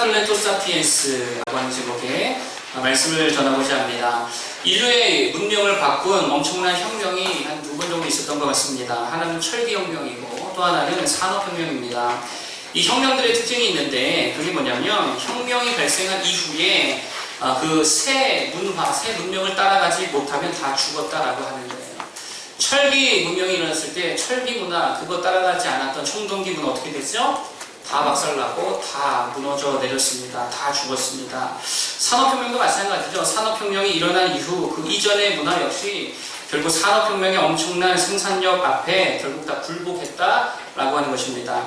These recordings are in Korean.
플레토 사피엔스라고 하는 제목의 말씀을 전하고자 합니다. 인류의 문명을 바꾼 엄청난 혁명이 한 두 번 정도 있었던 것 같습니다. 하나는 철기혁명이고 또 하나는 산업혁명입니다. 이 혁명들의 특징이 있는데 그게 뭐냐면 혁명이 발생한 이후에 그 새 문화, 새 문명을 따라가지 못하면 다 죽었다라고 하는 거예요. 철기 문명이 일어났을 때 철기 문화, 그거 따라가지 않았던 청동기 문화 어떻게 됐죠? 다 박살나고 다 무너져 내렸습니다. 다 죽었습니다. 산업혁명도 마찬가지죠. 산업혁명이 일어난 이후 그 이전의 문화 역시 결국 산업혁명의 엄청난 생산력 앞에 결국 다 굴복했다라고 하는 것입니다.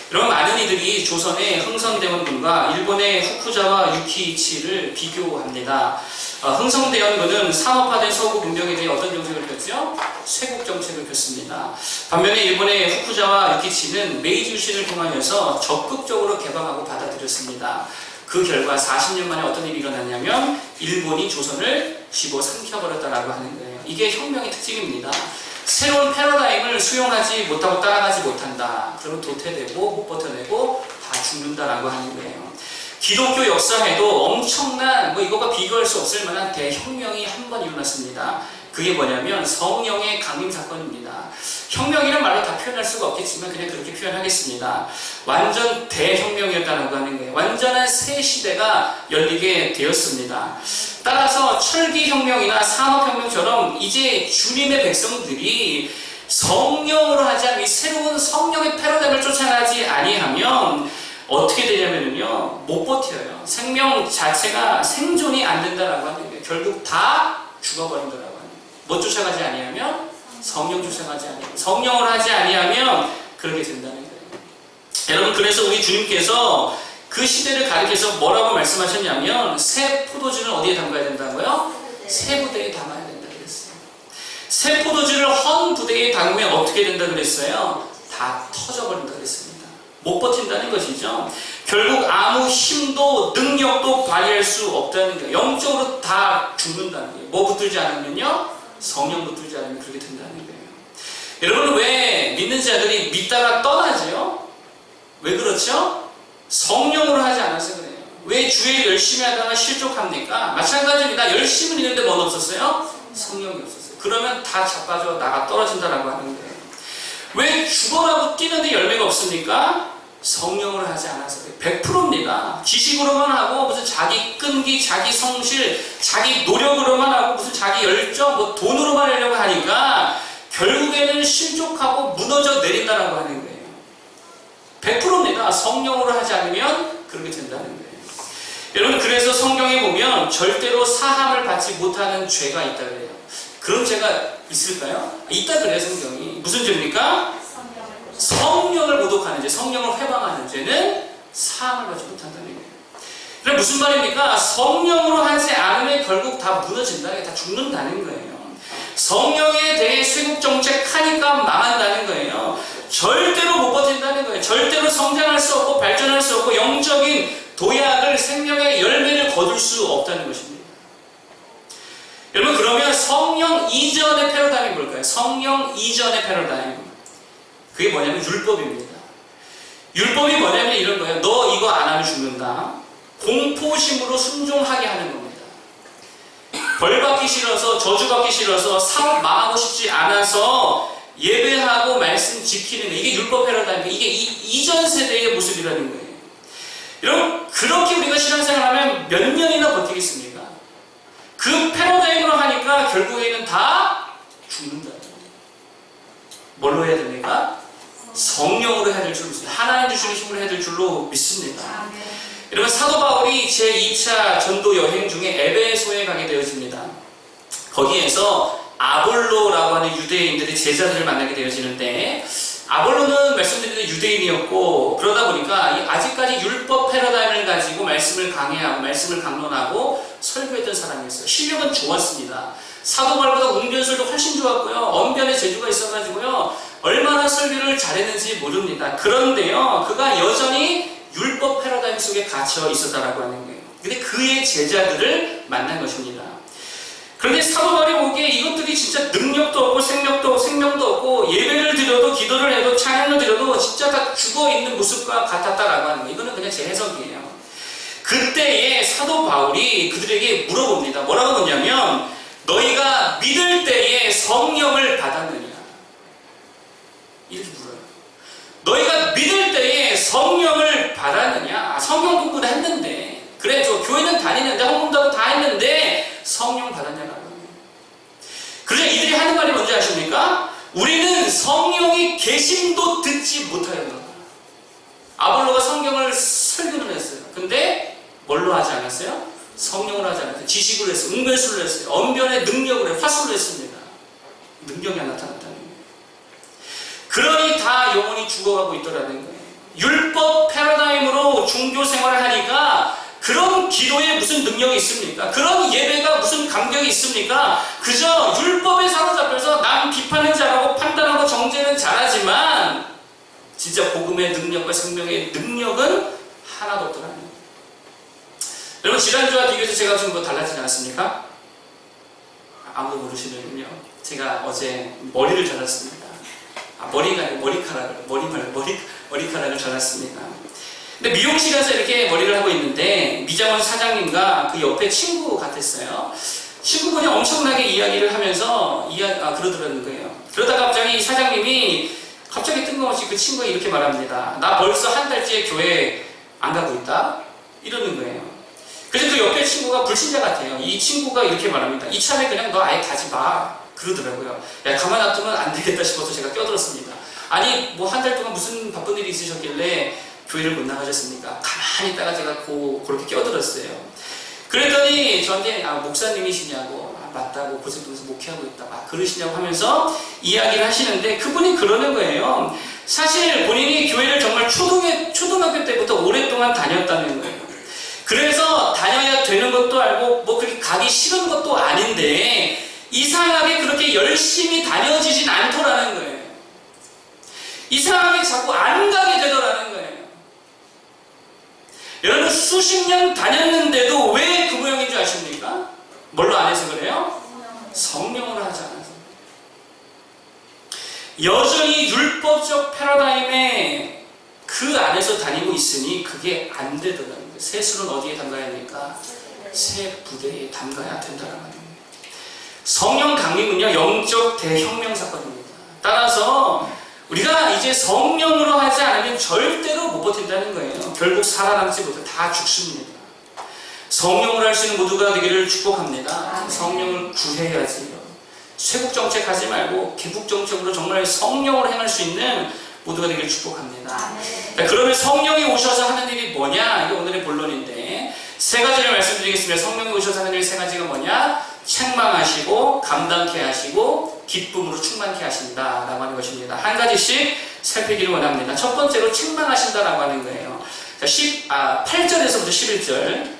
이런 많은 이들이 조선의 흥선대원군과 일본의 후쿠자와 유키이치를 비교합니다. 흥선대원군은 산업화된 서구 문명에 대해 어떤 정책을 폈죠? 쇄국 정책을 폈습니다. 반면에 일본의 후쿠자와 유키이치는 메이지 유신을 통하여서 적극적으로 개방하고 받아들였습니다. 그 결과 40년 만에 어떤 일이 일어났냐면 일본이 조선을 집어삼켜버렸다라고 하는 거예요. 이게 혁명의 특징입니다. 새로운 패러다임을 수용하지 못하고 따라가지 못한다. 그러면 도태되고 못 버텨내고 다 죽는다라고 하는 거예요. 기독교 역사에도 엄청난 이것과 비교할 수 없을 만한 대혁명이 한 번 일어났습니다. 그게 뭐냐면 성령의 강림 사건입니다. 혁명이란 말로 다 표현할 수가 없겠지만 그냥 그렇게 표현하겠습니다. 완전 대혁명이었다고 하는 거예요. 완전한 새 시대가 열리게 되었습니다. 따라서 철기혁명이나 산업혁명처럼 이제 주님의 백성들이 성령으로 하지 않으면 새로운 성령의 패러다임을 쫓아가지 아니하면 어떻게 되냐면요, 못 버텨요. 생명 자체가 생존이 안 된다라고 하는 거예요. 결국 다 죽어버린다라고 하는 거예요. 뭐 쫓아가지 아니하면? 성령 쫓아가지 아니하면, 성령을 하지 아니하면 그렇게 된다는 거예요. 여러분, 그래서 우리 주님께서 그 시대를 가리켜서 뭐라고 말씀하셨냐면 새 포도주를 어디에 담가야 된다고요? 새 부대에 담아야 된다 그랬어요. 새 포도주를 헌 부대에 담으면 어떻게 된다 그랬어요? 다 터져버린다 그랬습니다. 못 버틴다는 것이죠. 결국 아무 힘도 능력도 발휘할 수 없다는 거예요. 영적으로 다 죽는다는 거예요. 뭐 붙들지 않으면요? 성령 붙들지 않으면 그렇게 된다는 거예요. 여러분, 왜 믿는 자들이 믿다가 떠나죠? 왜 그렇죠? 성령으로 하지 않아서 그래요. 왜 주일 열심히 하다가 실족합니까? 마찬가지입니다. 열심히 있는데 뭐는 없었어요? 성령이 없었어요. 그러면 다 자빠져 나가 떨어진다라고 하는 거예요. 왜 죽어라고 뛰는데 열매가 없습니까? 성령으로 하지 않아서 그래요. 100%입니다. 지식으로만 하고 무슨 자기 끈기, 자기 성실, 자기 노력으로만 하고 무슨 자기 열정, 돈으로만 하려고 하니까 결국에는 실족하고 무너져 내린다라고 하는 거예요. 100%입니다. 성령으로 하지 않으면 그렇게 된다는 거예요. 여러분, 그래서 성경에 보면 절대로 사함을 받지 못하는 죄가 있다 그래요. 그런 죄가 있을까요? 있다 그래요, 성경이. 무슨 죄입니까? 성령을 모독하는 죄, 성령을 회방하는 죄는 사함을 받지 못한다는 거예요. 그럼 무슨 말입니까? 성령으로 하지 않으면 결국 다 무너진다는 거예요. 다 죽는다는 거예요. 성령에 대해 쇄국 정책 하니까 망한다는 거예요. 절대로 못 버틴다는 거예요. 절대로 성장할 수 없고 발전할 수 없고 영적인 도약을, 생명의 열매를 거둘 수 없다는 것입니다. 여러분, 그러면 성령 이전의 패러다임이 뭘까요? 성령 이전의 패러다임, 그게 뭐냐면 율법입니다. 율법이 뭐냐면 이런 거예요. 너 이거 안 하면 죽는다. 공포심으로 순종하게 하는 겁니다. 벌받기 싫어서, 저주받기 싫어서, 사업 망하고 싶지 않아서 예배하고 말씀 지키는 거, 이게 율법 패러다임이에요. 이게 이전 세대의 모습이라는 거예요. 여러분, 그렇게 우리가 신앙생활하면 몇 년이나 버티겠습니까? 그 패러다임으로 하니까 결국에는 다 죽는다. 뭘로 해야 됩니까? 성령으로 해야 될 줄 믿습니다. 하나님 주시는 힘으로 해야 될 줄로 믿습니다. 여러분, 사도 바울이 제2차 전도 여행 중에 에베소에 가게 되어집니다. 거기에서 아볼로라고 하는 유대인들의 제자들을 만나게 되어지는데, 아볼로는 말씀드린 대로 유대인이었고, 그러다 보니까 아직까지 율법 패러다임을 가지고 말씀을 강해하고 말씀을 강론하고 설교했던 사람이었어요. 실력은 좋았습니다. 사도 바울보다 웅변술도 훨씬 좋았고요. 언변의 재주가 있어가지고요, 얼마나 설교를 잘했는지 모릅니다. 그런데요, 그가 여전히 율법 패러다임 속에 갇혀 있었다라고 하는 거예요. 근데 그의 제자들을 만난 것입니다. 그런데 사도 바울이 보기에 이것들이 진짜 능력도 없고 생명도 없고 예배를 드려도 기도를 해도 찬양을 드려도 진짜 다 죽어있는 모습과 같았다라고 하는 거예요. 이거는 그냥 제 해석이에요. 그때에 사도 바울이 그들에게 물어봅니다. 뭐라고 묻냐면 너희가 믿을 때에 성령을 받았느냐? 이렇게 물어요. 너희가 믿을 때에 성령을 받았느냐? 성령 공부를 했는데, 그래 저 교회는 다니는데 헌금도 다 했는데 성령 받았냐라고. 그래서 이들이 하는 말이 뭔지 아십니까? 우리는 성령이 계심도 듣지 못하였다. 아볼로가 성경을 설교를 했어요. 근데 뭘로 하지 않았어요? 성령으로 하지 않았어요. 지식으로 했어요. 은별술로 했어요. 언변의 능력으로 해요. 화술로 했습니다. 능력이 안 나타났다는 거예요. 그러니 다 영혼이 죽어가고 있더라는 거예요. 율법 패러다임으로 종교 생활을 하니까 그런 기도에 무슨 능력이 있습니까? 그런 예배가 무슨 감격이 있습니까? 그저 율법에 사로잡혀서 남 비판은 잘하고 판단하고 정죄는 잘하지만 진짜 복음의 능력과 생명의 능력은 하나도 없더라는 거예요. 여러분 지난주와 비교해서 제가 좀 뭐 달라지지 않았습니까? 아무도 모르시는군요. 제가 어제 머리를 잘랐습니다. 머리카락을 잘랐습니다. 근데 미용실 가서 이렇게 머리를 하고 있는데 미장원 사장님과 그 옆에 친구 같았어요. 친구분이 엄청나게 이야기를 하면서 그러더라는 거예요. 그러다가 갑자기 사장님이 갑자기 뜬금없이 그 친구가 이렇게 말합니다. 나 벌써 한 달째 교회 안 가고 있다? 이러는 거예요. 그래서 그 옆에 친구가 불신자 같아요. 이 친구가 이렇게 말합니다. 이참에 그냥 너 아예 가지 마. 그러더라고요. 야, 가만 놔두면 안 되겠다 싶어서 제가 껴들었습니다. 아니 뭐 한 달 동안 무슨 바쁜 일이 있으셨길래 교회를 못 나가셨습니까? 가만히 있다가 제가 그렇게 껴들었어요. 그랬더니 저한테 목사님이시냐고, 맞다고, 고생동에서 목회하고 있다, 그러시냐고 하면서 이야기를 하시는데 그분이 그러는 거예요. 사실 본인이 교회를 정말 초등학교 때부터 오랫동안 다녔다는 거예요. 그래서 다녀야 되는 것도 알고 뭐 그렇게 가기 싫은 것도 아닌데 이상하게 그렇게 열심히 다녀지진 않더라는 거예요. 이상하게 자꾸 안 가게 되더라는 거예요. 여러분 수십 년 다녔는데도 왜 그 모양인 줄 아십니까? 뭘로 안 해서 그래요? 성령으로 하지 않아서. 여전히 율법적 패러다임에 그 안에서 다니고 있으니 그게 안 되더라는 거예요. 세술은 어디에 담가야 합니까? 새 부대에 담가야 된다는 거예요. 성령 강림은요 영적 대혁명 사건입니다. 따라서 우리가 이제 성령으로 하지 않으면 절대로 못 버틴다는 거예요. 결국 살아남지 못해 다 죽습니다. 성령으로 할 수 있는 모두가 되기를 축복합니다. 성령을 구해야지요. 쇄국정책 하지 말고 개국정책으로 정말 성령으로 행할 수 있는 모두가 되기를 축복합니다. 그러면 성령이 오셔서 하는 일이 뭐냐? 이게 오늘의 본론인데 세 가지를 말씀드리겠습니다. 성령이 오셔서 하는 일 세 가지가 뭐냐? 책망하시고 감당케 하시고 기쁨으로 충만케 하신다라고 하는 것입니다. 한 가지씩 살피기를 원합니다. 첫 번째로 책망하신다라고 하는 거예요. 8절에서부터 11절,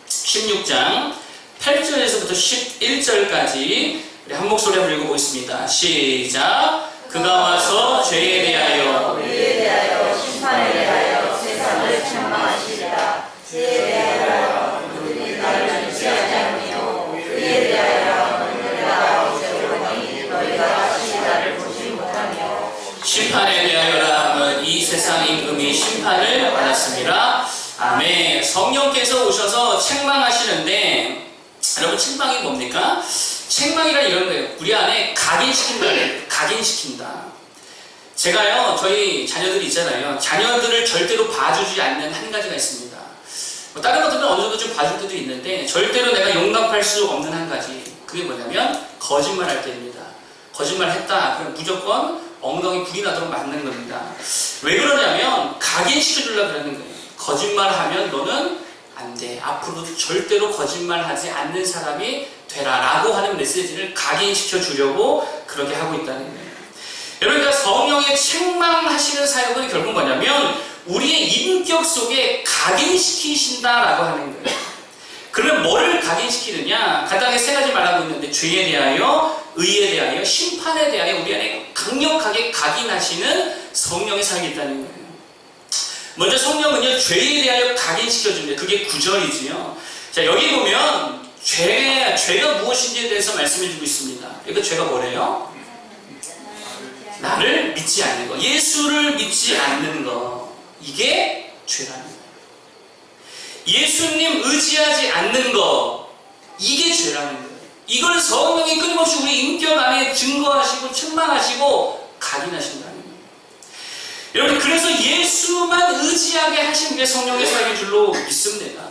16장 8절에서부터 11절까지 우리 한 목소리 한번 읽어보겠습니다. 시작. 그가 와서 죄에 대하여, 의에 대하여, 심판에 대하여 세상을 책망하시리라. 죄에 대하여 그들이 나를 믿지 않으며, 의에 대하여 내가 어찌하오니 너희가 시다를 보지 못하며, 심판에 대하여라 함은 이 세상 임금이 심판을 받았습니다. 아멘. 성령께서 오셔서 책망하시는데 여러분 책망이 뭡니까? 책망이란 이런 거예요. 우리 안에 각인시킨다. 제가요, 저희 자녀들이 있잖아요. 자녀들을 절대로 봐주지 않는 한 가지가 있습니다. 다른 것들은 어느 정도 좀 봐줄 때도 있는데 절대로 내가 용납할 수 없는 한 가지. 그게 뭐냐면 거짓말할 때입니다. 거짓말했다. 그럼 무조건 엉덩이 불이 나도록 맞는 겁니다. 왜 그러냐면 각인시켜주려고 그러는 거예요. 거짓말하면 너는 안 돼. 앞으로도 절대로 거짓말하지 않는 사람이 되라 라고 하는 메시지를 각인시켜 주려고 그렇게 하고 있다는 거예요. 여러분, 그러니까 성령의 책망하시는 사역은 결국 뭐냐면 우리의 인격 속에 각인시키신다라고 하는 거예요. 그러면 뭐를 각인시키느냐? 간단하게 세 가지 말하고 있는데 죄에 대하여, 의에 대하여, 심판에 대하여 우리 안에 강력하게 각인하시는 성령의 사역이 있다는 거예요. 먼저 성령은요, 죄에 대하여 각인시켜줍니다. 그게 9절이지요. 자, 여기 보면 죄가 무엇인지에 대해서 말씀해주고 있습니다. 이거 죄가 뭐래요? 나를 믿지 않는 거, 예수를 믿지 않는 거, 이게 죄라는 거예요. 예수님 의지하지 않는 거, 이게 죄라는 거예요. 이걸 성령이 끊임없이 우리 인격 안에 증거하시고 책망하시고 각인하신다는 거예요. 여러분, 그래서 예수만 의지하게 하신 게 성령의 사역인 줄로 믿습니다.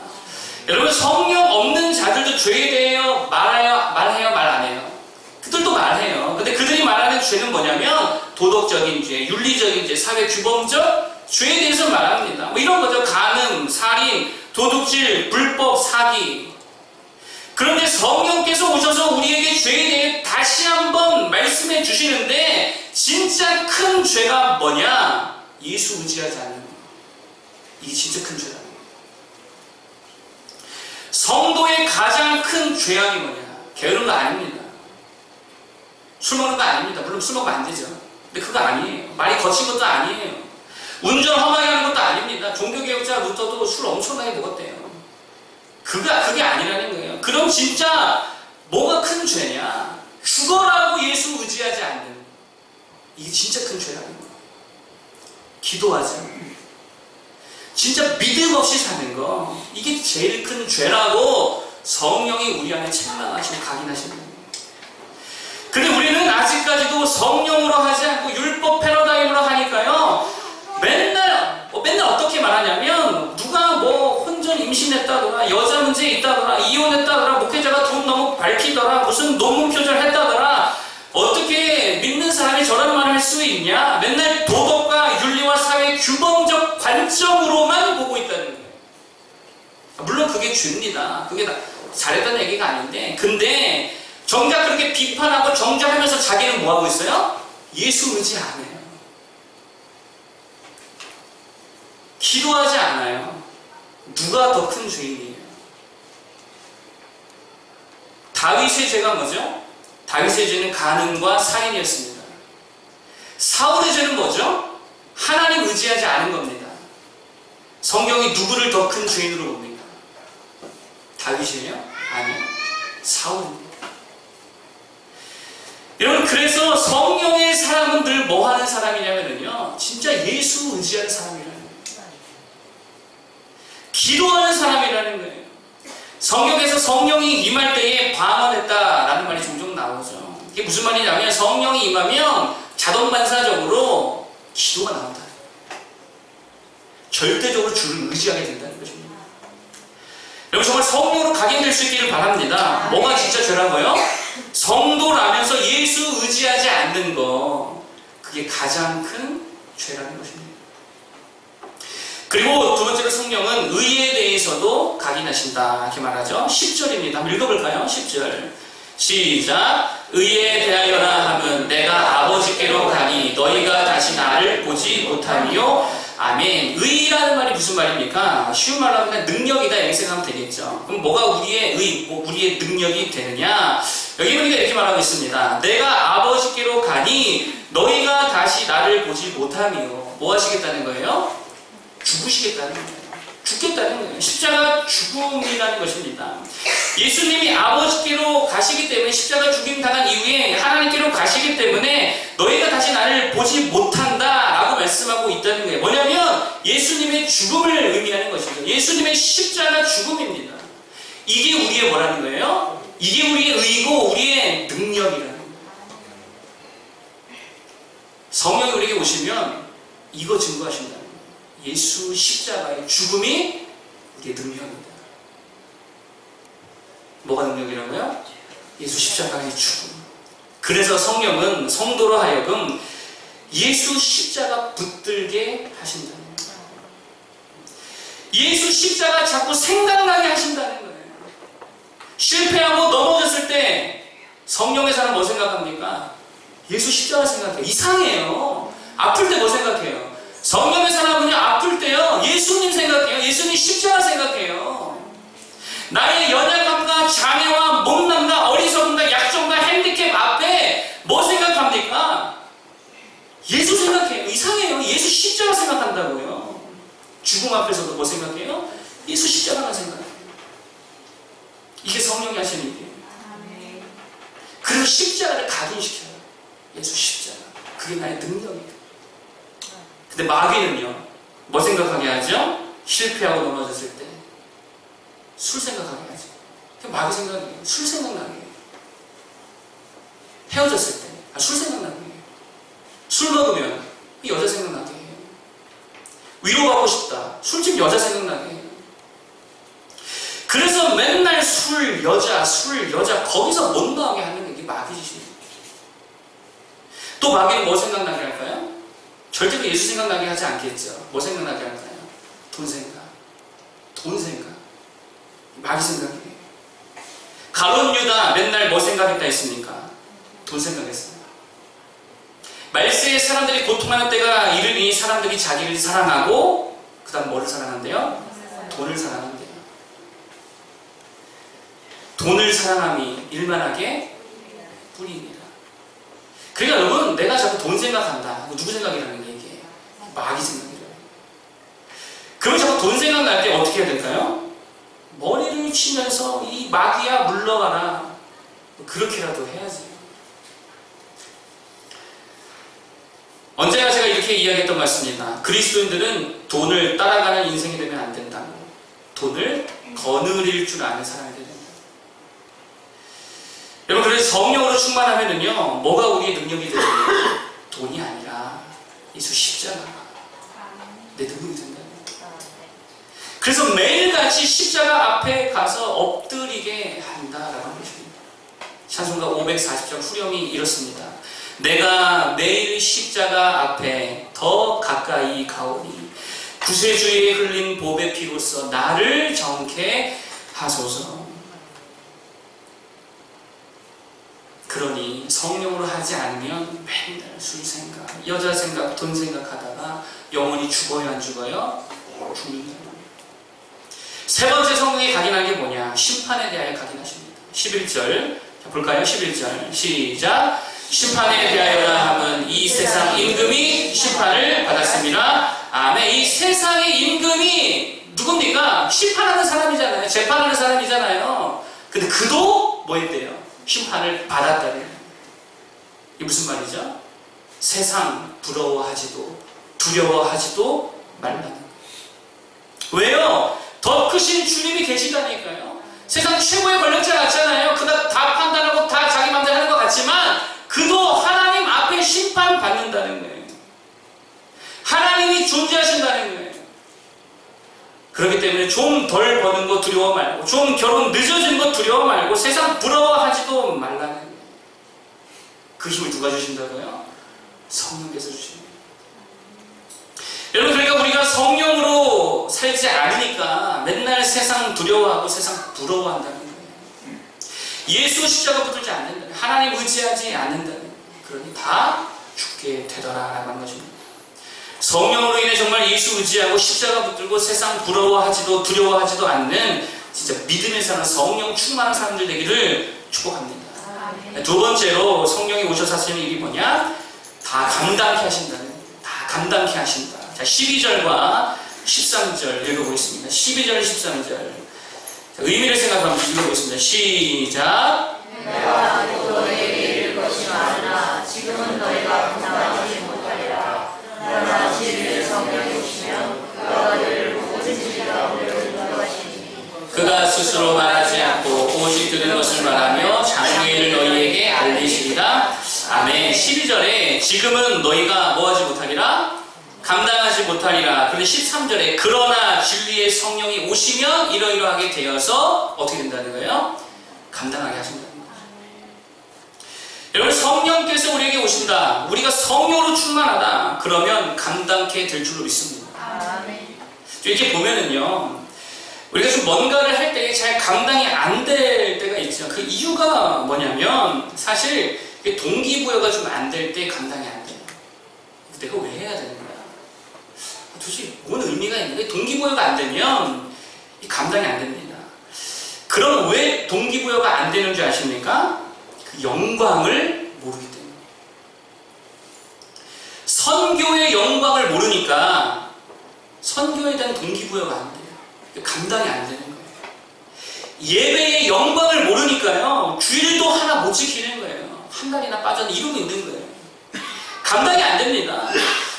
여러분, 성령 없는 자들도 죄에 대하여 말해요, 말 안 해요? 그들도 말해요. 근데 그들이 말하는 죄는 뭐냐면 도덕적인 죄, 윤리적인 죄, 사회 규범적 죄에 대해서 말합니다. 뭐 이런 거죠. 간음, 살인, 도둑질, 불법, 사기. 그런데 성령께서 오셔서 우리에게 죄에 대해 다시 한번 말씀해 주시는데 진짜 큰 죄가 뭐냐? 예수 의지하지 않는 거. 이게 진짜 큰 죄다. 성도의 가장 큰 죄악이 뭐냐? 게으른 거 아닙니다. 술 먹는 거 아닙니다. 물론 술 먹으면 안 되죠. 근데 그거 아니에요. 말이 거친 것도 아니에요. 운전 험하게 하는 것도 아닙니다. 종교개혁자 루터도 술 엄청나게 먹었대요. 그게 아니라는 거예요. 그럼 진짜 뭐가 큰 죄냐? 죽어라고 예수 의지하지 않는, 이게 진짜 큰 죄라는 거예요. 기도하지 않는, 진짜 믿음 없이 사는 거, 이게 제일 큰 죄라고 성령이 우리 안에 책망하시고 각인하시는 거예요. 근데 우리는 아직까지도 성령으로 하지 않고 율법 패러다임으로 하니까요, 맨날 어떻게 말하냐면, 누가 뭐 혼전 임신했다더라, 여자 문제 있다더라, 이혼했다더라, 목회자가 돈 너무 밝히더라, 무슨 논문 표절했다더라, 어떻게 믿는 사람이 저런 말을 할 수 있냐? 맨날 도덕과 윤리와 사회 규범적 관점으로만 보고 있다는 거예요. 물론 그게 죄입니다. 그게 잘했다는 얘기가 아닌데, 근데 정작 그렇게 비판하고 정죄하면서 자기는 뭐 하고 있어요? 예수 의지 안 해요. 기도하지 않아요. 누가 더 큰 죄인이에요? 다윗의 죄가 뭐죠? 다윗의 죄는 간음과 살인이었습니다. 사울의 죄는 뭐죠? 하나님 의지하지 않은 겁니다. 성경이 누구를 더 큰 죄인으로 봅니까? 다윗이에요? 아니요. 사울입니다. 여러분, 그래서 성령의 사람은 늘 뭐 하는 사람이냐면요, 진짜 예수 의지하는 사람이라는 거예요. 기도하는 사람이라는 거예요. 성경에서 성령이 임할 때에 방언했다라는 말이 종종 나오죠. 이게 무슨 말이냐면, 성령이 임하면 자동반사적으로 기도가 나온다. 절대적으로 주를 의지하게 된다는 것입니다. 여러분, 정말 성령으로 각인될 수 있기를 바랍니다. 뭐가 진짜 죄라고요? 성도라면서 예수 의지하지 않는 거, 그게 가장 큰 죄라는 것입니다. 그리고 두 번째로 성령은 의에 대해서도 각인하신다, 이렇게 말하죠. 10절입니다. 한번 읽어볼까요? 10절 시작. 의에 대하여라 함은 내가 아버지께로 가니 너희가 다시 나를 보지 못하리요. 아멘. 의라는 말이 무슨 말입니까? 쉬운 말로 하면 능력이다, 이렇게 생각하면 되겠죠. 그럼 뭐가 우리의 의, 우리의 능력이 되느냐? 여기 보니까 이렇게 말하고 있습니다. 내가 아버지께로 가니 너희가 다시 나를 보지 못하며, 뭐 하시겠다는 거예요? 죽으시겠다는 거예요. 죽겠다는 거예요. 십자가 죽음이라는 것입니다. 예수님이 아버지께로 가시기 때문에, 십자가 죽임 당한 이후에 하나님께로 가시기 때문에 너희가 다시 나를 보지 못한다 라고 말씀하고 있다는 거예요. 뭐냐면 예수님의 죽음을 의미하는 것이죠. 예수님의 십자가 죽음입니다. 이게 우리의 뭐라는 거예요? 이게 우리의 의고 우리의 능력이라는 거예요. 성령이 우리에게 오시면 이거 증거하신다는 거예요. 예수 십자가의 죽음이 우리의 능력입니다. 뭐가 능력이라고요? 예수 십자가의 죽음. 그래서 성령은 성도로 하여금 예수 십자가 붙들게 하신다는 거예요. 예수 십자가 자꾸 생각나게 하신다는 거예요. 실패하고 넘어졌을 때 성령의 사람 뭐 생각합니까? 예수 십자가 생각해요. 이상해요. 아플 때 뭐 생각해요? 성령의 사람은요, 아플 때요, 예수님 생각해요. 예수님 십자가 생각해요. 나의 연약함과 장애와 못남과 어리석음과 약점과 핸디캡 앞에 뭐 생각합니까? 예수 생각해요. 이상해요. 예수 십자가 생각한다고요. 죽음 앞에서도 뭐 생각해요? 예수 십자가만 생각해요. 이게 성령이 하시는 일이에요. 그리고 십자가를 각인시켜요. 예수 십자가. 그게 나의 능력이에요. 근데 마귀는요, 뭐 생각하게 하죠? 실패하고 넘어졌을 때 술 생각하게 하지. 마귀 생각이에요. 술 생각나게 해요. 헤어졌을 때 술 생각나게 해요. 술 먹으면 여자 생각나게 해요. 위로받고 싶다. 술집 여자 생각나게 해요. 그래서 맨날 술, 여자 거기서 못 나오게 하는 게 마귀 짓입니다. 또 마귀는 뭐 생각나게 할까요? 절대로 예수 생각나게 하지 않겠죠. 뭐 생각나게 할까요? 돈 생각. 마귀 생각이에요. 가룟 유다 맨날 뭐 생각했다 했습니까? 돈 생각했어요. 말세에 사람들이 고통하는 때가 이르니 사람들이 자기를 사랑하고 그 다음 뭐를 사랑한대요? 돈을 사랑한대요. 돈을 사랑함이 일만하게 뿌리입니다. 그러니까 여러분, 내가 자꾸 돈 생각한다. 누구 생각이라는 게 이게? 마귀 생각이래요. 그러면 자꾸 돈 생각날 때 어떻게 해야 될까요? 머리를 치면서 이 마귀야 물러가라. 그렇게라도 해야지. 언제나 제가 이렇게 이야기했던 것 같습니다. 그리스도인들은 돈을 따라가는 인생이 되면 안 된다고. 돈을 거느릴 줄 아는 사람이 되야 된다. 여러분, 그래서 성령으로 충만하면은요, 뭐가 우리의 능력이 되죠? 돈이 아니라 예수 십자가. 내 능력이 된다. 그래서 매일같이 십자가 앞에 가서 엎드리게 한다라는 것입니다. 찬송가 540장 후렴이 이렇습니다. 내가 매일 십자가 앞에 더 가까이 가오니 구세주의 흘린 보배 피로써 나를 정케 하소서. 그러니 성령으로 하지 않으면 맨날 술 생각, 여자 생각, 돈 생각하다가 영원히 죽어요, 안 죽어요? 죽는다. 세 번째 성령이 각인한 게 뭐냐? 심판에 대하여 각인하십니다. 11절 볼까요? 11절 시작. 심판에 대하여라 함은 이 세상 임금이 심판을 받았습니다. 아멘. 이 세상의 임금이 누굽니까? 심판하는 사람이잖아요. 재판하는 사람이잖아요. 근데 그도 뭐 했대요? 심판을 받았다는. 이게 무슨 말이죠? 세상 부러워하지도 두려워하지도 말라는. 왜요? 더 크신 주님이 계시다니까요. 세상 최고의 권력자 같잖아요. 그가 다 판단하고 다 자기 마음대로 하는 것 같지만 그도 하나님 앞에 심판받는다는 거예요. 하나님이 존재하신다는 거예요. 그렇기 때문에 좀 덜 버는 거 두려워 말고, 좀 결혼 늦어진 거 두려워 말고, 세상 부러워하지도 말라는 거예요. 그 힘을 누가 주신다고요? 성령께서 주십니다. 여러분, 그러니까 우리가 성령으로 살지 않으니까 맨날 세상 두려워하고 세상 부러워한다는 거예요. 예수 십자가 붙들지 않는다. 하나님 의지하지 않는다는. 그러니 다 죽게 되더라라고 하는 것입니다. 성령으로 인해 정말 예수 의지하고 십자가 붙들고 세상 부러워하지도 두려워하지도 않는 진짜 믿음에 사는 성령 충만한 사람들 되기를 축복합니다. 두 번째로 성령이 오셔서 하시는 일이 뭐냐? 다 감당케 하신다는 거예요. 다 감당케 하신다. 자, 12절과 13절 읽어보겠습니다. 12절, 13절. 의미를 생각하면서 읽어보겠습니다. 시작. 내가 너희에게 이를 것이 많으나 지금은 너희가 감당하지 못하리라. 그러나 진리의 성령이 오시면 그가 너희를 모든 진리 가운데로 인도하시니 그가 스스로 말하지 않고 오직 들은 것을 말하며 장래를 너희에게 알리시리라. 아멘. 12절에 지금은 너희가 뭐하지 못하리라? 감당하지 못하리라. 그런데 13절에 그러나 진리의 성령이 오시면 이러이러하게 되어서 어떻게 된다는 거예요? 감당하게 하신다는 거예요. 여러분, 성령께서 우리에게 오신다. 우리가 성령으로 충만하다. 그러면 감당케 될 줄로 믿습니다. 이렇게 보면은요, 우리가 좀 뭔가를 할 때 잘 감당이 안 될 때가 있죠. 그 이유가 뭐냐면 사실 동기부여가 좀 안 될 때 감당이 안 돼요. 내가 왜 해야 되는 거야? 도대체 뭔 의미가 있는데 동기부여가 안 되면 감당이 안 됩니다. 그럼 왜 동기부여가 안 되는 줄 아십니까? 그 영광을 모르기 때문에. 선교의 영광을 모르니까 선교에 대한 동기부여가 안 돼요. 감당이 안 되는 거예요. 예배의 영광을 모르니까요, 주일도 하나 못 지키는 거예요. 한 달이나 빠져는 이러고 있는 거예요. 감당이 안 됩니다.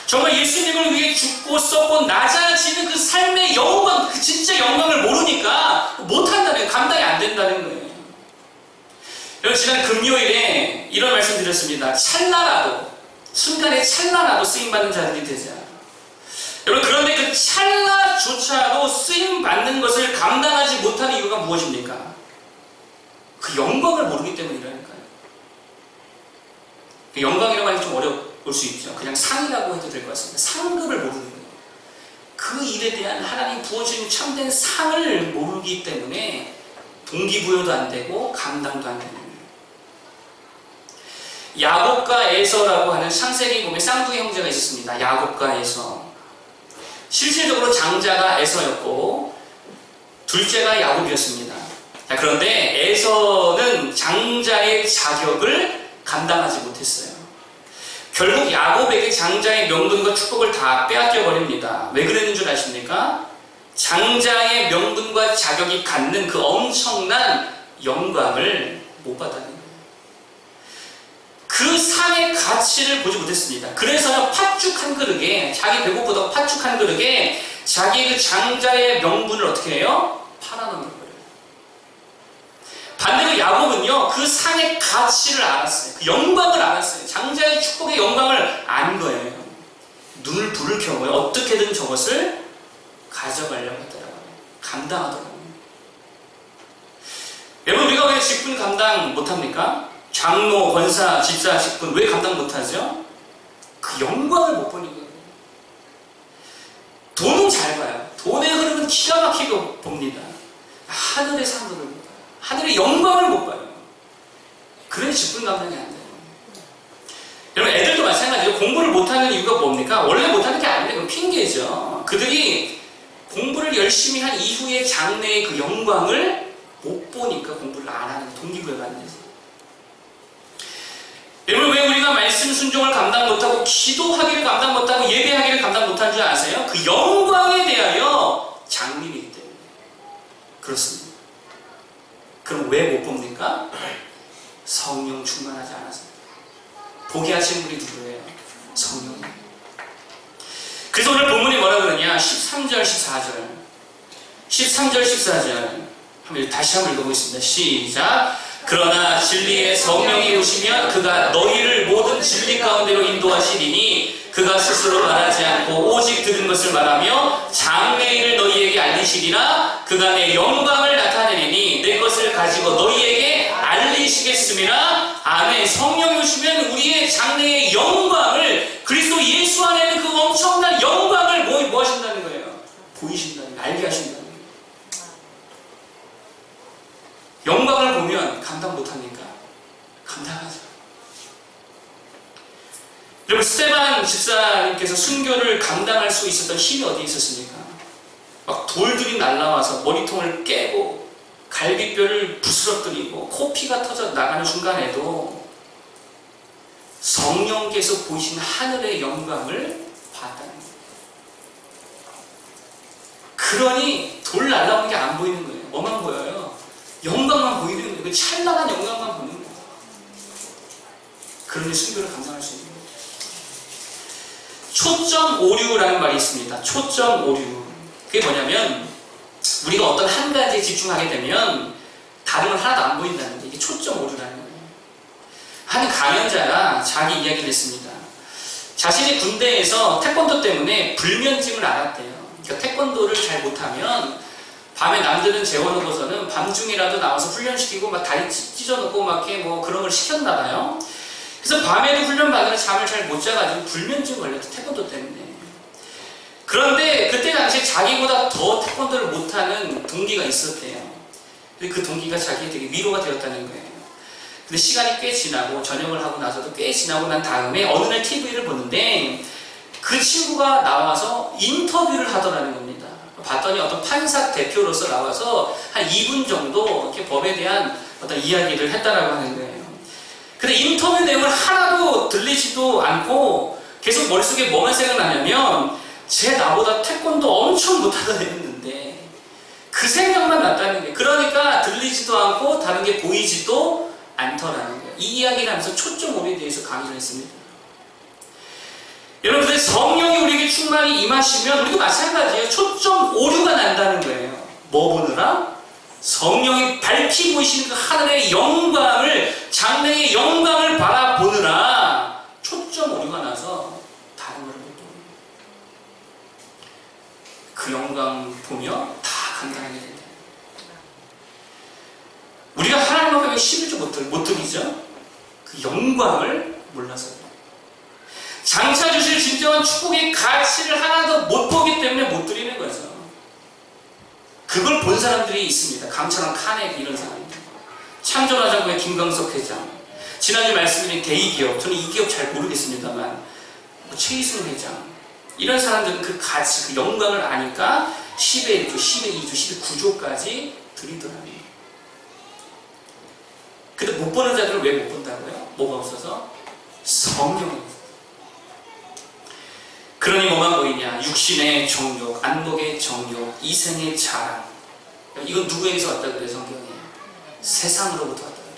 정말 예수님을 위해 죽고 썩고 낮아지는 그 삶의 영광, 그 진짜 영광을 모르니까 못하는 여러분 지난 금요일에 이런 말씀 드렸습니다. 찰나라도, 순간에 찰나라도 쓰임받는 자들이 되자. 여러분 그런데 그 찰나조차도 쓰임받는 것을 감당하지 못하는 이유가 무엇입니까? 그 영광을 모르기 때문이라니까요. 그 영광이라고 하기 좀 어려울 수 있죠. 그냥 상이라고 해도 될 것 같습니다. 상급을 모르는 거예요. 그 일에 대한 하나님 부어주신 참된 상을 모르기 때문에 동기부여도 안 되고 감당도 안 되는 거예요. 야곱과 에서라고 하는 창세기 보면 쌍둥이 형제가 있었습니다. 야곱과 에서. 실질적으로 장자가 에서였고 둘째가 야곱이었습니다. 그런데 에서는 장자의 자격을 감당하지 못했어요. 결국 야곱에게 장자의 명분과 축복을 다 빼앗겨 버립니다. 왜 그랬는 줄 아십니까? 장자의 명분과 자격이 갖는 그 엄청난 영광을 못 받았는 거예요. 그 상의 가치를 보지 못했습니다. 그래서 팥죽 한 그릇에, 자기 배고프다고 팥죽 한 그릇에 자기 그 장자의 명분을 어떻게 해요? 팔아넘는 거예요. 반대로 야곱은요, 그 상의 가치를 알았어요. 그 영광을 알았어요. 장자의 축복의 영광을 안 거예요. 눈을 불을 켜고요, 어떻게든 저것을 가져가려고 하더라고요. 감당하더라고요. 여러분, 우리가 왜 직분 감당 못합니까? 장로, 권사, 집사, 직분 왜 감당 못하죠? 그 영광을 못 보는 거예요. 돈은 잘 봐요. 돈의 흐름은 기가 막히게 봅니다. 하늘의 상급을 못 봐요. 하늘의 영광을 못 봐요. 그래 직분 감당이 안 돼요. 여러분 애들도 마찬가지예요. 공부를 못하는 이유가 뭡니까? 원래 못하는 게 아닌데 그건 핑계죠. 그들이 공부를 열심히 한 이후에 장래의 그 영광을 못 보니까 공부를 안 하는 동기부여가 안 돼서. 여러분 왜 우리가 말씀 순종을 감당 못하고 기도하기를 감당 못하고 예배하기를 감당 못하는 줄 아세요? 그 영광에 대하여 장님이기 때문에 그렇습니다. 그럼 왜 못 봅니까? 성령 충만하지 않아서. 보게 하신 분이 누구예요? 성령님. 그래서 오늘 본문이 뭐라 그러냐? 13절, 14절. 13절, 14절. 다시 한번 읽어보겠습니다. 시작. 그러나 진리의 성령이 오시면 그가 너희를 모든 진리 가운데로 인도하시리니 그가 스스로 말하지 않고 오직 들은 것을 말하며 장래일을 너희에게 알리시리라. 그가 내 영광을 나타내리니 내 것을 가지고 너희에게 알리시겠습니다. 아멘. 성령이 오시면 우리의 장래의 영광을, 그리스도 예수 안에 있는 그 엄청난 영광을 뭐 하신다는 거예요? 보이신다는 거예요. 알게 하신다는 거예요. 영광을 보면 감당 못합니까? 감당하죠. 여러분 스테반 집사님께서 순교를 감당할 수 있었던 힘이 어디에 있었습니까? 막 돌들이 날라와서 머리통을 깨고 갈비뼈를 부스러뜨리고 코피가 터져 나가는 순간에도 성령께서 보이신 하늘의 영광을 봤다는 거예요. 그러니 돌 날라오는 게 안 보이는 거예요. 뭐만 보여요? 영광만 보이는 거예요. 그 찬란한 영광만 보는 거예요. 그러니 순교를 감당할 수 있는 거예요. 초점 오류라는 말이 있습니다. 초점 오류. 그게 뭐냐면 우리가 어떤 한 가지에 집중하게 되면 다른 건 하나도 안 보인다는 게 이게 초점 오류라는 거예요. 한 강연자가 자기 이야기를 했습니다. 자신이 군대에서 태권도 때문에 불면증을 앓았대요. 그러니까 태권도를 잘 못하면 밤에 남들은 재워놓고서는 밤중이라도 나와서 훈련시키고 막 다리 찢어놓고 막 이렇게 뭐 그런 걸 시켰나봐요. 그래서 밤에도 훈련 받으면 잠을 잘 못 자가지고 불면증 걸렸대, 태권도 때문에. 그런데 그때 당시에 자기보다 더 태권도를 못하는 동기가 있었대요. 근데 그 동기가 자기에 되게 위로가 되었다는 거예요. 근데 시간이 꽤 지나고 저녁을 하고 나서도 꽤 지나고 난 다음에 어느 날 TV를 보는데 그 친구가 나와서 인터뷰를 하더라는 겁니다. 봤더니 어떤 판사 대표로서 나와서 한 2분 정도 이렇게 법에 대한 어떤 이야기를 했다라고 하는 거예요. 근데 인터뷰 내용을 하나도 들리지도 않고 계속 머릿속에 뭐만 생각나냐면 쟤 나보다 태권도 엄청 못하던 애였는데 그 생각만 났다는 거예요. 그러니까 들리지도 않고 다른 게 보이지도 않더라는 거예요. 이 이야기를 하면서 초점 오류에 대해서 강의를 했습니다. 여러분, 근데 성령이 우리에게 충만히 임하시면 우리도 마찬가지예요. 초점 오류가 난다는 거예요. 뭐 보느라? 성령이 밝히 보이시는 그 하늘의 영광을, 장래의 영광을 바라보느라 초점 오류가 나서 다른 것을 못 보는 거예요. 그 영광 보며 다 감당하게 된다. 우리가 하나님 앞에 왜 11조 못 드리죠? 그 영광을 몰라서요. 장차 주실 진정한 축복의 가치를 하나도 못 보기 때문에 못 드리는 거죠. 그걸 본 사람들이 있습니다. 강철한 카네기 이런 사람들. 창조라자고의 김광석 회장. 지난주 말씀드린 대기업, 저는 이 기업 잘 모르겠습니다만 최희순 회장. 이런 사람들은 그 가치, 그 영광을 아니까 10의 1조, 10의 2조, 10의 9조까지 드리더라고요. 근데 못 보는 자들은 왜 못 본다고요? 뭐가 없어서? 성령이 없어서. 그러니 뭐만 보이냐? 육신의 정욕, 안목의 정욕, 이생의 자랑. 이건 누구에게서 왔다 그래요? 성경이? 세상으로부터 왔다 그래요.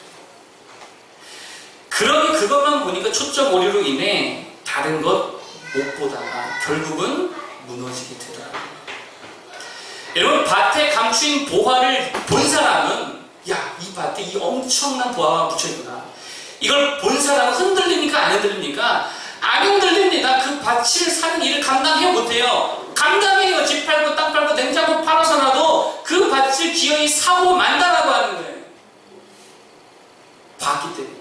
그러니 그것만 보니까 초점 오류로 인해 다른 것 못 보다가 결국은 무너지게 되더라고요. 여러분, 밭에 감추인 보화를 본 사람은 야, 이 밭에 이 엄청난 보화가 붙여있구나. 이걸 본 사람은 흔들립니까? 안 흔들립니까? 안 흔들립니다. 그 밭을 사는 일을 감당해 못해요. 감당해요. 집 팔고 땅 팔고 냉장고 팔아서라도 그 밭을 기어이 사고 만다라고 하는 거예요. 봤기 때문에.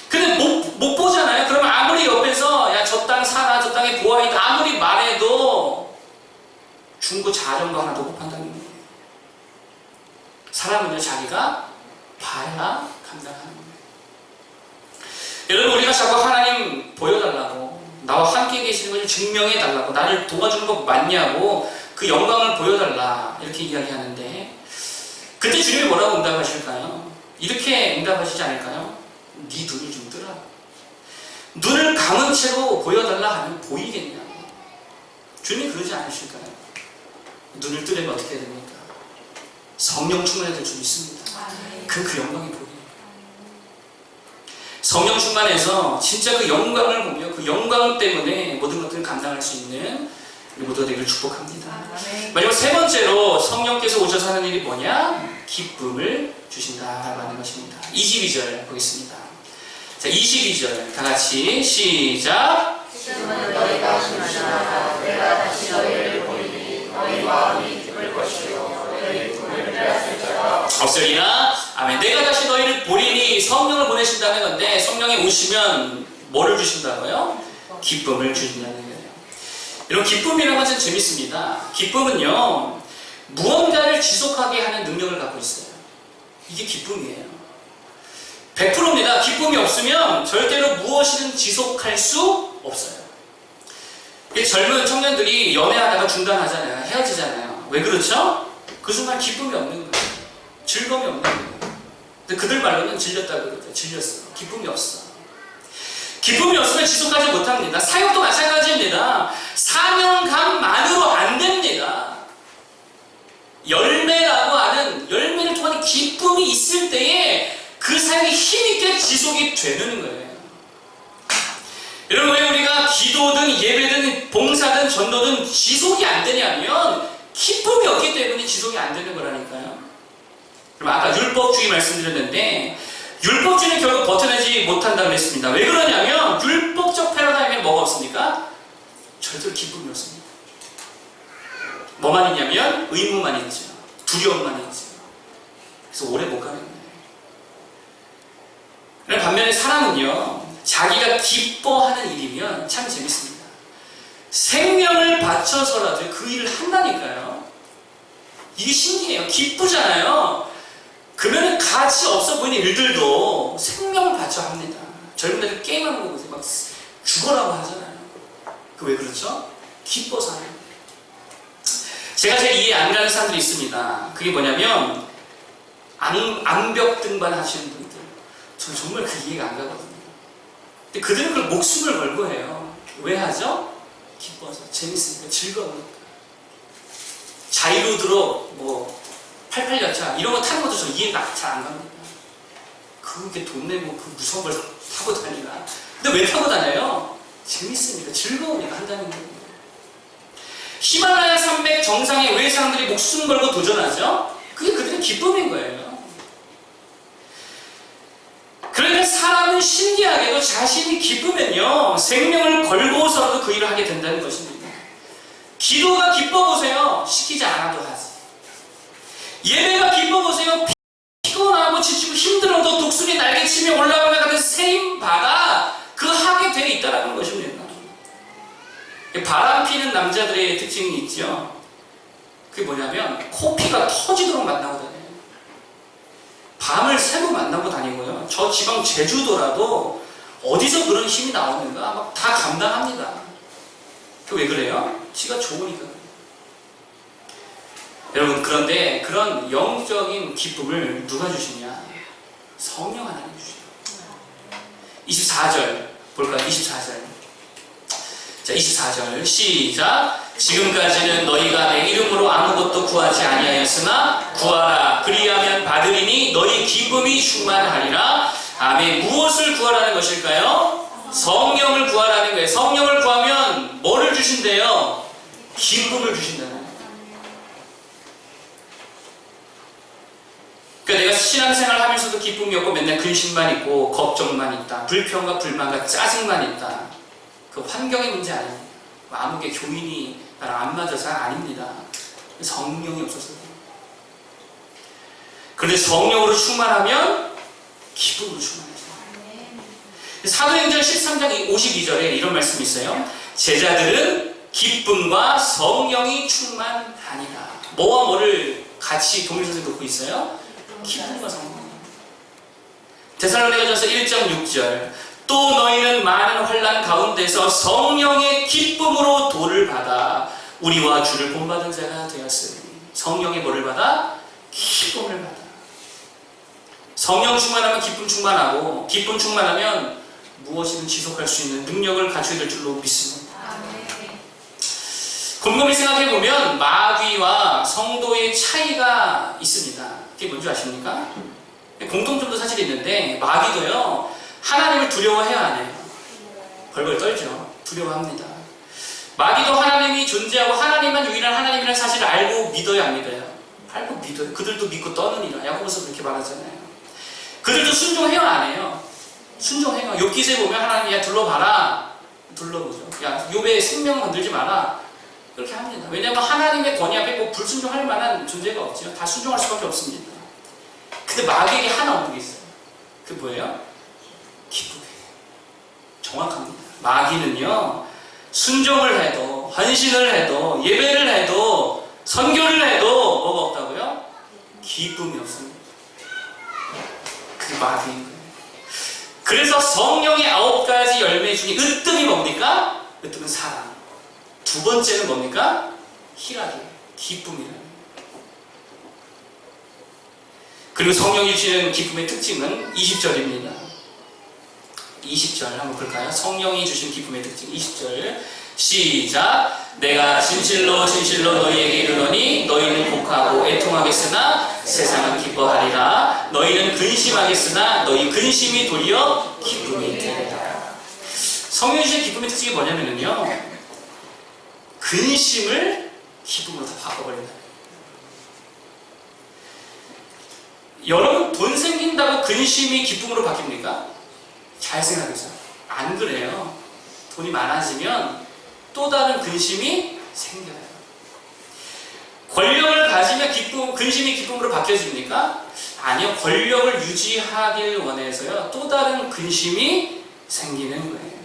근데 못 보잖아요. 그러면 아무리 옆에서 야, 저 땅 사라, 저 땅에 보아 있다 아무리 말해도 중고 자전거 하나도 못 판다는 거예요. 사람은요, 자기가 봐야 감당하는 거예요. 여러분, 우리가 자꾸 하나님 보여달라고, 나와 함께 계시는 것을 증명해달라고, 나를 도와주는 거 맞냐고, 그 영광을 보여달라 이렇게 이야기하는데, 그때 주님이 뭐라고 응답하실까요? 이렇게 응답하시지 않을까요? 네 눈을 좀 뜨라. 눈을 감은 채로 보여달라 하면 보이겠냐고. 주님이 그러지 않으실까요? 눈을 뜨려면 어떻게 해야 됩니까? 성령 충만해야 될 줄 믿습니다. 그 영광이 보여요. 성령 충만해서 진짜 그 영광을 보며 그 영광 때문에 모든 것들을 감당할 수 있는 우리 모두가 되기를 축복합니다. 마지막 세 번째로 성령께서 오셔서 하는 일이 뭐냐? 기쁨을 주신다라고 하는 것입니다. 22절 보겠습니다. 자, 22절 다 같이 시작. 지금은 너희가 심하다. 내가 다시 너희를 보이니 너희 마음이 기쁠 것이요 너희 꿈을 빼앗을 자가 없으리라. 아멘. 내가 다시 너희를 보리니 성령을 보내신다는 건데, 성령이 오시면 뭐를 주신다고요? 기쁨을 주신다는 거예요. 여러분, 기쁨이라는 것은 재밌습니다. 기쁨은요, 무언가를 지속하게 하는 능력을 갖고 있어요. 이게 기쁨이에요. 100%입니다. 기쁨이 없으면 절대로 무엇이든 지속할 수 없어요. 젊은 청년들이 연애하다가 중단하잖아요. 헤어지잖아요. 왜 그렇죠? 그 순간 기쁨이 없는 거예요. 즐거움이 없는 거예요. 근데 그들 말로는 질렸다고 그러죠. 질렸어. 기쁨이 없어. 기쁨이 없으면 지속하지 못합니다. 사역도 마찬가지입니다. 사명감만으로 안 됩니다. 열매라고 하는, 열매를 통한 기쁨이 있을 때에 그 사역이 힘있게 지속이 되는 거예요. 여러분, 왜 우리가 기도든 예배든 봉사든 전도든 지속이 안 되냐면 기쁨이 없기 때문에 지속이 안 되는 거라니까요. 그럼 아까 율법주의 말씀드렸는데, 율법주의는 결국 버텨내지 못한다고 했습니다. 왜 그러냐면 율법적 패러다임에 뭐가 없습니까? 절대로 기쁨이 없습니다. 뭐만 있냐면 의무만 있죠. 두려움만 있죠. 그래서 오래 못 가는 거예요. 반면에 사람은요, 자기가 기뻐하는 일이면 참 재밌습니다. 생명을 바쳐서라도 그 일을 한다니까요. 이게 신기해요. 기쁘잖아요. 그러면 가치 없어 보이는 일들도 생명을 바쳐 합니다. 젊은 애들 게임하는 거 보세요. 막 죽어라고 하잖아요. 그 왜 그렇죠? 기뻐서 하는 거예요. 제가 제일 이해 안 가는 사람들이 있습니다. 그게 뭐냐면 암벽 등반 하시는 분들. 저는 정말 그 이해가 안 가거든요. 근데 그들은 그걸 목숨을 걸고 해요. 왜 하죠? 기뻐서. 재밌으니까. 즐거우니까. 자이로드롭, 뭐 88열차 이런 거 타는 것도 저 이해가 잘 안 갑니다. 그게 돈 내고 그 무서운 걸 타고 다니나. 근데 왜 타고 다녀요? 재밌으니까, 즐거우니까 한다는 거예요. 히말라야 산맥 정상에 왜 사람들이 목숨 걸고 도전하죠? 그게 그들의 그 기쁨인 거예요. 그러니까 사람은 신기하게도 자신이 기쁘면요, 생명을 걸고서라도 그 일을 하게 된다는 것입니다. 기도가 기뻐보세요. 시키지 않아도 하지. 예배가 기뻐보세요. 피곤하고 지치고 힘들어도 독수리 날개치며 올라가는 같은 세임받아 그 하게 돼 있다는 것입니다. 바람 피는 남자들의 특징이 있죠. 그게 뭐냐면 코피가 터지도록 만나고 다녀요. 밤을 새고 만나고 다니고요. 저 지방 제주도라도 어디서 그런 힘이 나오는가 막 다 감당합니다. 왜 그래요? 지가 좋으니까. 여러분, 그런데 그런 영적인 기쁨을 누가 주시냐? 성령 하나님 주시죠. 24절 볼까요? 24절. 자, 24절 시작. 지금까지는 너희가 내 이름으로 아무것도 구하지 아니하였으나 구하라 그리하면 받으리니 너희 기쁨이 충만하리라. 아멘. 무엇을 구하라는 것일까요? 성령을 구하라는 거예요. 성령을 구하면 뭐를 주신대요? 기쁨을 주신다는 거예요. 그러니까 내가 신앙생활 하면서도 기쁨이 없고 맨날 근심만 있고 걱정만 있다, 불평과 불만과 짜증만 있다, 그 환경의 문제 아닙니다. 아무개 교인이 나랑 안 맞아서 아닙니다. 성령이 없어서. 그런데 성령으로 충만하면 기쁨으로 충만해져요. 사도행전 13장 52절에 이런 말씀이 있어요. 제자들은 기쁨과 성령이 충만하니라. 뭐와 뭐를 같이 동일선에 놓고 있어요? 기쁨과 성령. 데살로니가전서 1장 6절. 또 너희는 많은 환난 가운데서 성령의 기쁨으로 도를 받아 우리와 주를 본받은 자가 되었으니. 성령의 뭐를 받아? 기쁨을 받아. 성령 충만하면 기쁨 충만하고, 기쁨 충만하면 무엇이든 지속할 수 있는 능력을 갖추게 될 줄로 믿습니다. 곰곰이 생각해보면 마귀와 성도의 차이가 있습니다. 그게 뭔지 아십니까? 공통점도 사실 있는데, 마귀도요 하나님을 두려워해야 안 해요. 벌벌 떨죠. 두려워합니다. 마귀도 하나님이 존재하고 하나님만 유일한 하나님이라는 사실을 알고 믿어야 안 믿어요? 알고 믿어요. 그들도 믿고 떠느니라. 야고보서 그렇게 말하잖아요. 그들도 순종해요 안 해요? 순종해요. 욥기서에 보면 하나님, 야 둘러봐라. 둘러보죠. 야 욥의 생명 건들지 마라. 그렇게 합니다. 왜냐하면 하나님의 권위 앞에 뭐 불순종할 만한 존재가 없죠. 다 순종할 수밖에 없습니다. 근데 마귀에게 하나 없는 게 있어요. 그게 뭐예요? 기쁨이에요. 정확합니다. 마귀는요, 순종을 해도, 헌신을 해도, 예배를 해도, 선교를 해도 뭐가 없다고요? 기쁨이 없습니다. 그게 마귀인 거예요. 그래서 성령의 9가지 열매 중에 으뜸이 뭡니까? 으뜸은 사랑. 두 번째는 뭡니까? 희락이에요. 기쁨이에요. 그리고 성령이 주시는 기쁨의 특징은 20절입니다. 20절 한번 볼까요? 성령이 주신 기쁨의 특징 20절 시작. 내가 진실로 진실로 너희에게 이르노니 너희는 복하고 애통하겠으나 세상은 기뻐하리라. 너희는 근심하겠으나 너희 근심이 도리어 기쁨이 되리라. 성령이 주신 기쁨의 특징이 뭐냐면요, 근심을 기쁨으로 다 바꿔버린다. 여러분, 돈 생긴다고 근심이 기쁨으로 바뀝니까? 잘 생각해보세요. 안 그래요. 돈이 많아지면 또 다른 근심이 생겨요. 권력을 가지면 근심이 기쁨으로 바뀌어집니까? 아니요. 권력을 유지하길 원해서요, 또 다른 근심이 생기는 거예요.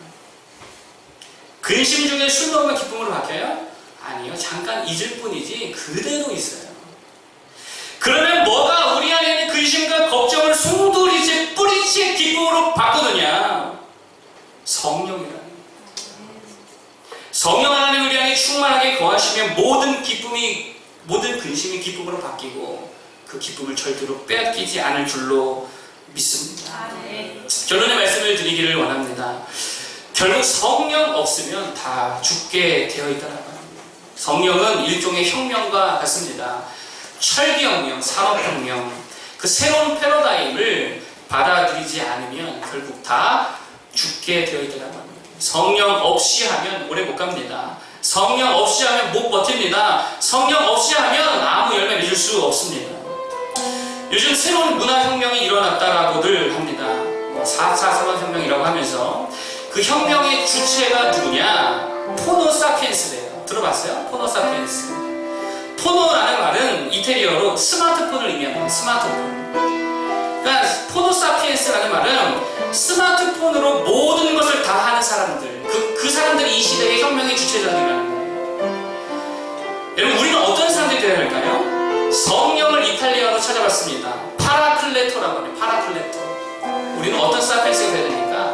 근심 중에 술 먹으면 기쁨으로 바뀌어요? 아니요. 잠깐 잊을 뿐이지 그대로 있어요. 그러면 뭐가 우리 안에 있는 근심과 걱정을 송두리째 뿌리째 기쁨으로 바꾸느냐? 성령이라는 거예요. 성령 하나님 우리 안에 충만하게 거하시면 모든 근심이 기쁨으로 바뀌고 그 기쁨을 절대로 빼앗기지 않을 줄로 믿습니다. 결론의 말씀을 드리기를 원합니다. 결국 성령 없으면 다 죽게 되어 있다는 겁니다. 성령은 일종의 혁명과 같습니다. 철기혁명, 산업혁명, 그 새로운 패러다임을 받아들이지 않으면 결국 다 죽게 되어 있다는 겁니다. 성령 없이 하면 오래 못 갑니다. 성령 없이 하면 못 버팁니다. 성령 없이 하면 아무 열매 맺을 수 없습니다. 요즘 새로운 문화혁명이 일어났다라고들 합니다. 4차 산업혁명이라고 하면서 그 혁명의 주체가 누구냐? 포노사피엔스래요. 들어봤어요? 포노사피엔스. 포노라는 말은 이태리어로 스마트폰을 의미합니다. 스마트폰. 그러니까 포노사피엔스라는 말은 스마트폰으로 모든 것을 다 하는 사람들, 그 사람들이 이 시대의 혁명의 주체자들이라는 거예요. 여러분, 우리는 어떤 사람들이 되어야 할까요? 성령을 이탈리아어로 찾아봤습니다. 파라클레토라고 해요. 파라클레토. 우리는 어떤 사피엔스가 되어야 됩니까?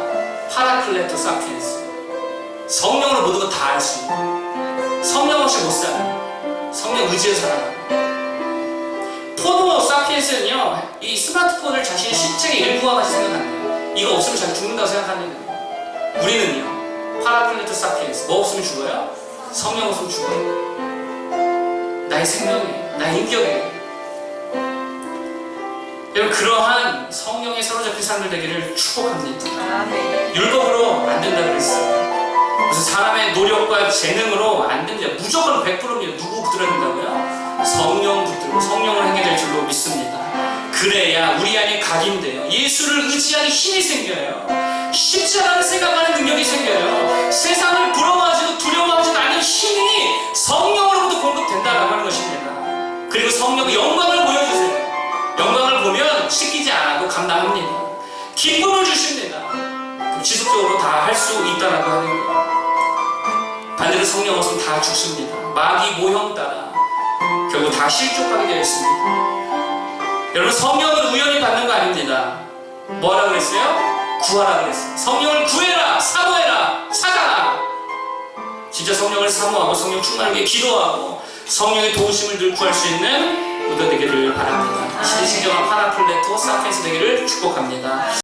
파라클레토 사피엔스. 성령으로 모든 것 다 할 수 있는, 성령 없이 못 사는, 성령 의지해서 살아가는. 포노 사피엔스는요, 이 스마트폰을 자신의 신체의 일부와 같이 생각합니다. 이거 없으면 자기 죽는다고 생각합니다. 우리는요, 파라클레토 사피엔스. 뭐 없으면 죽어요? 성령 없으면 죽어요. 나의 생명이에요. 나의 인격이에요. 여러분, 그러한 성령에 사로잡힌 사람들 되기를 축복합니다. 아멘. 율법으로 안 된다 그랬어요. 그래서 사람의 노력과 재능으로 안 됩니다. 무조건 100%입니다. 누구 붙들어야 된다고요? 성령 붙들고 성령을 행해야 될 줄로 믿습니다. 그래야 우리 안에 각인돼요. 예수를 의지하는 힘이 생겨요. 십자가를 생각하는 능력이 생겨요. 세상을 부러워하지도 두려워하지도 않는 힘이 성령으로부터 공급된다라고 하는 것입니다. 그리고 성령의 영광을 보여주세요. 영광을 보면 시키지 않아도 감당합니다. 기쁨을 주십니다. 그럼 지속적으로 다 할 수 있다라고 하는 거예요. 반대로 성령 없으면 다 죽습니다. 마귀 모형 따라 결국 다 실족하게 되어 있습니다. 여러분, 성령은 우연히 받는 거 아닙니다. 뭐라 그랬어요? 구하라 그랬어요. 성령을 구해라, 사모해라, 찾아라. 진짜 성령을 사모하고 성령 충만을 위해 기도하고 성령의 도우심을 늘 구할 수 있는 우리가 되기를 바랍니다. 신의 신령한 파라클레토 사피엔스 되기를 축복합니다.